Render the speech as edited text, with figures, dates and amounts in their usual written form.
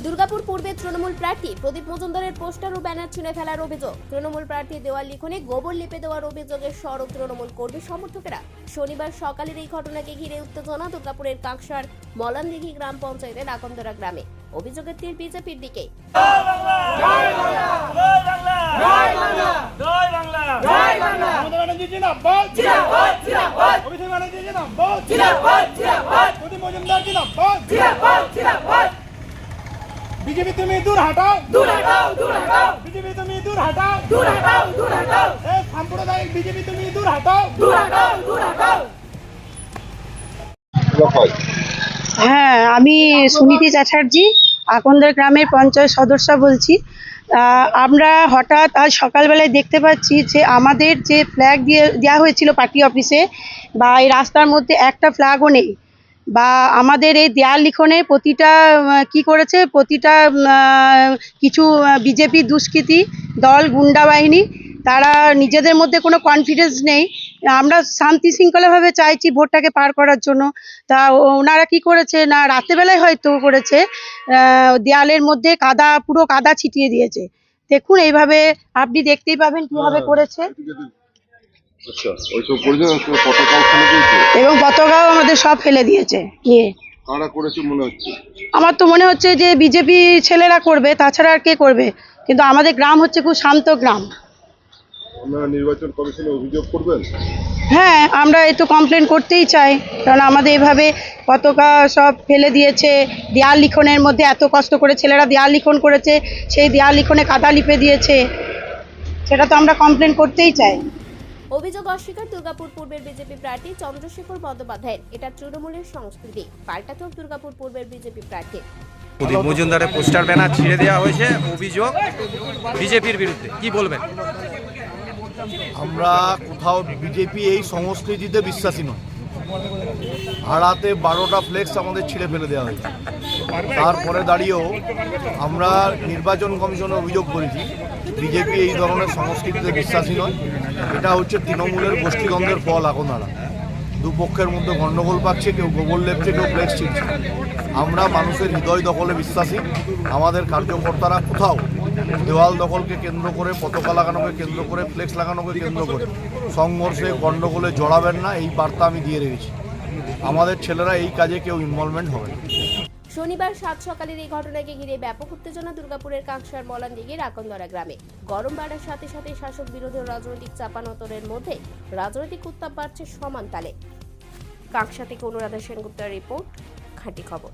দুর্গাপুর পূর্বে তৃণমূল প্রার্থী প্রদীপ মজুমদারের পোস্টার ও ব্যানার ছিঁড়ে ফেলার অভিযোগ। তৃণমূল প্রার্থী দেওয়াল লিখনে গোবর লিপে দেওয়ার অভিযোগে সরব তৃণমূল কর্মী সমর্থকেরা। শনিবার সকালের এই ঘটনাকে ঘিরে উত্তেজনা দুর্গাপুরের কাঁকসার মলানদিঘি গ্রাম পঞ্চায়েতের আকন্দরা গ্রামে। অভিযোগের তীর বিজেপির দিকে। बीजेपी तुम्हें दूर हटाओ, दूर हटाओ, दूर हटाओ। बीजेपी तुम्हें दूर हटाओ, दूर हटाओ, दूर हटाओ। सांप्रदायिक बीजेपी तुम्हें दूर हटाओ, दूर हटाओ, दूर हटाओ। হ্যাঁ, আমি সুনীতি চ্যাটার্জি আকন্দর গ্রামের পঞ্চায়েত সদস্য বলছি। আমরা হঠাৎ আজ সকালবেলায় দেখতে পাচ্ছি যে আমাদের যে ফ্ল্যাগ দেওয়া হয়েছিল পার্টি অফিসে বা এই রাস্তার মধ্যে একটা ফ্ল্যাগও নেই, বা আমাদের এই দেয়াল লিখনে প্রতিটা কি করেছে, প্রতিটা কিছু বিজেপি দুষ্কৃতী দল গুন্ডা বাহিনী, তারা নিজেদের মধ্যে কোনো কনফিডেন্স নেই। আমরা শান্তি শৃঙ্খলাভাবে চাইছি ভোটটাকে পার করার জন্য, তা ওনারা কি করেছে না রাতেবেলায় হয়তো করেছে, দেয়ালের মধ্যে পুরো কাদা ছিটিয়ে দিয়েছে। দেখুন এইভাবে আপনি দেখতেই পাবেন কিভাবে করেছে, এবং পতাকাও আমাদের সব ফেলে দিয়েছে নিয়ে। আমার তো মনে হচ্ছে যে বিজেপি ছেলেরা করবে, তাছাড়া আর কে করবে। কিন্তু আমাদের গ্রাম হচ্ছে খুব শান্ত গ্রাম। নির্বাচন কমিশনে অভিযোগ করবেন? হ্যাঁ, আমরা একটু কমপ্লেন করতেই চাই, কারণ আমাদের এভাবে পতাকা সব ফেলে দিয়েছে। দেয়াল লিখনের মধ্যে এত কষ্ট করে ছেলেরা দেয়াল লিখন করেছে, সেই দেয়াল লিখনে কাদা লিপে দিয়েছে, সেটা তো আমরা কমপ্লেন করতেই চাই। অভিযোগ অস্বীকার দুর্গাপুর পূর্বের বিজেপি প্রার্থী চন্দ্রশেখর বন্দ্যোপাধ্যায়ের। এটা তৃণমূলের সংস্কৃতি, পাল্টাতো দুর্গাপুর পূর্বের বিজেপি প্রার্থী। প্রদীপ মজুমদারের পোস্টার ব্যানার ছিঁড়ে দেওয়া হয়েছে, অভিযোগ বিজেপির বিরুদ্ধে, কি বলবেন? আমরা কোথাও বিজেপি এই সংস্কৃতিতে বিশ্বাসী নয়। হাড়াতে 12টা ফ্লেক্স আমাদের ছিঁড়ে ফেলে দেওয়া হয়েছে। তারপরে দাঁড়িয়েও আমরা নির্বাচন কমিশনে অভিযোগ করেছি বিজেপি এই ধরনের সংস্কৃতিতে বিশ্বাসী নয়। এটা হচ্ছে তৃণমূলের গোষ্ঠীদ্বন্দ্বের ফল। এখন তারা দুপক্ষের মধ্যে গণ্ডগোল পাচ্ছে, কেউ গোবর লেপছে, কেউ ফ্লেক্স ছিঁড়ছে। আমরা মানুষের হৃদয় দখলে বিশ্বাসী। আমাদের কার্যকর্তারা কোথাও দেওয়াল দখলকে কেন্দ্র করে, পতাকা লাগানোকে কেন্দ্র করে, ফ্লেক্স লাগানোকে কেন্দ্র করে সংঘর্ষে গণ্ডগোলে জড়াবেন না, এই বার্তা আমি দিয়ে রেখেছি। আমাদের ছেলেরা এই কাজে কেউ ইনভলভমেন্ট হবে না। শনিবার সাত সকালের এই ঘটনাকে ঘিরে ব্যাপক উত্তেজনা দুর্গাপুরের কাঁকসার মলানদিঘির আকন্দরা গ্রামে। গরম বাড়ার সাথে সাথে শাসক বিরোধী রাজনৈতিক চাপানোতরের মধ্যে রাজনৈতিক উত্তাপ বাড়ছে সমান তালে। কাঁকসা থেকে অনুরাধা সেনগুপ্তের রিপোর্ট, খাঁটি খবর।